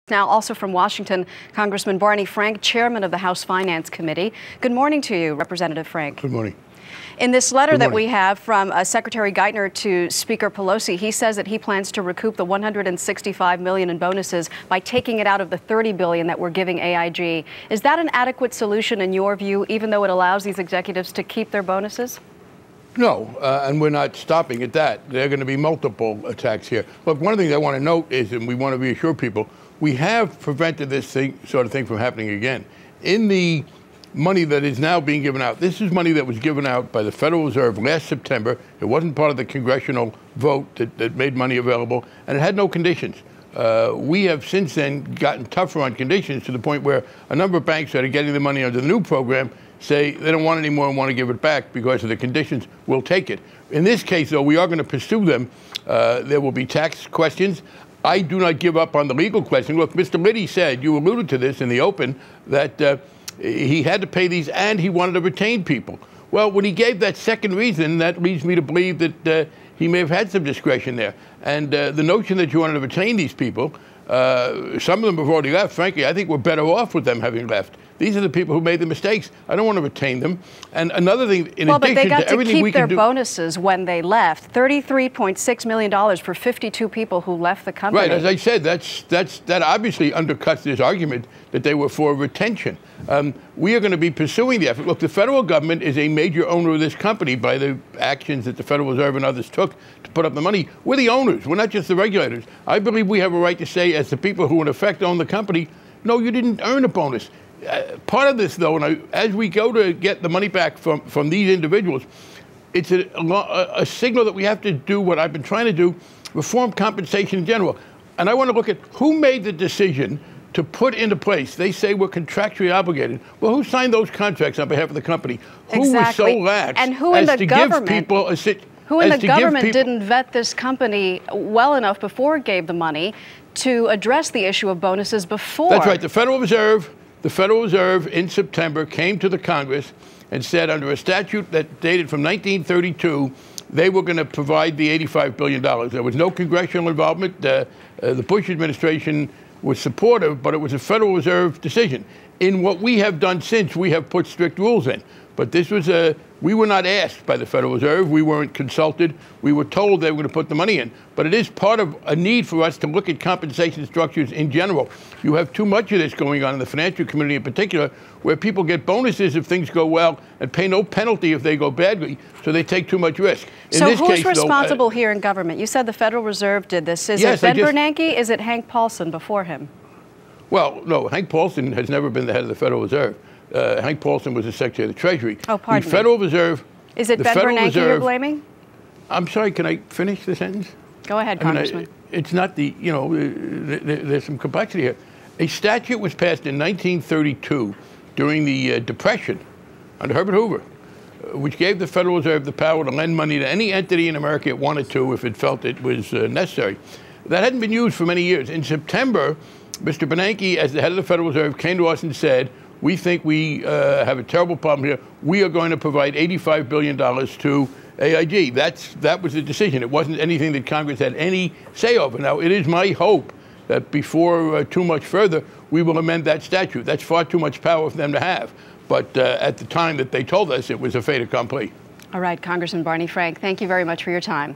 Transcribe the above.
Now, also from Washington, Congressman Barney Frank, chairman of the House Finance Committee. Good morning to you, Representative Frank. Good morning. In this letter that we have from Secretary Geithner to Speaker Pelosi, he says that he plans to recoup the $165 million in bonuses by taking it out of the $30 billion that we're giving AIG. Is that an adequate solution in your view, even though it allows these executives to keep their bonuses? No, and we're not stopping at that. There are going to be multiple attacks here. Look, one of the things I want to note is, and we want to reassure people, we have prevented this sort of thing from happening again. In the money that is now being given out, this is money that was given out by the Federal Reserve last September. It wasn't part of the congressional vote that made money available, and it had no conditions. We have since then gotten tougher on conditions to the point where a number of banks that are getting the money under the new program say they don't want it anymore and want to give it back because of the conditions. We'll take it. In this case, though, we are going to pursue them. There will be tax questions. I do not give up on the legal question. Look, Mr. Liddy said, you alluded to this in the open, that he had to pay these and he wanted to retain people. Well, when he gave that second reason, that leads me to believe that he may have had some discretion there. And the notion that you wanted to retain these people, some of them have already left. Frankly, I think we're better off with them having left. These are the people who made the mistakes. I don't want to retain them. And another thing, in addition to everything we can do... But they got to keep their bonuses when they left. $33.6 million for 52 people who left the company. Right, as I said, that obviously undercuts this argument that they were for retention. We are going to be pursuing the effort. Look, the federal government is a major owner of this company by the actions that the Federal Reserve and others took to put up the money. We're the owners. We're not just the regulators. I believe we have a right to say, as the people who in effect own the company, no, you didn't earn a bonus. Part of this, though, and as we go to get the money back from these individuals, it's a signal that we have to do what I've been trying to do, reform compensation in general. And I want to look at who made the decision to put into place. They say we're contractually obligated. Well, who signed those contracts on behalf of the company? Who was so lax as to give people a Who in the government didn't vet this company well enough before it gave the money to address the issue of bonuses before? That's right. The Federal Reserve in September came to the Congress and said under a statute that dated from 1932, they were going to provide the $85 billion. There was no congressional involvement. The Bush administration was supportive, but it was a Federal Reserve decision. In what we have done since, we have put strict rules in. But this was we were not asked by the Federal Reserve. We weren't consulted. We were told they were going to put the money in. But it is part of a need for us to look at compensation structures in general. You have too much of this going on in the financial community in particular, where people get bonuses if things go well and pay no penalty if they go badly, so they take too much risk. So who's responsible here in government? You said the Federal Reserve did this. Is it Ben Bernanke? Is it Hank Paulson before him? Well, no, Hank Paulson has never been the head of the Federal Reserve. Hank Paulson was the Secretary of the Treasury. Oh, pardon me. The Federal Reserve... Is it Ben Bernanke you're blaming? I'm sorry, can I finish the sentence? Go ahead, Congressman. It's not the, there's some complexity here. A statute was passed in 1932 during the Depression under Herbert Hoover, which gave the Federal Reserve the power to lend money to any entity in America it wanted to if it felt it was necessary. That hadn't been used for many years. In September, Mr. Bernanke, as the head of the Federal Reserve, came to us and said, we think we have a terrible problem here. We are going to provide $85 billion to AIG. That was the decision. It wasn't anything that Congress had any say over. Now, it is my hope that before too much further, we will amend that statute. That's far too much power for them to have. But at the time that they told us, it was a fait accompli. All right, Congressman Barney Frank, thank you very much for your time.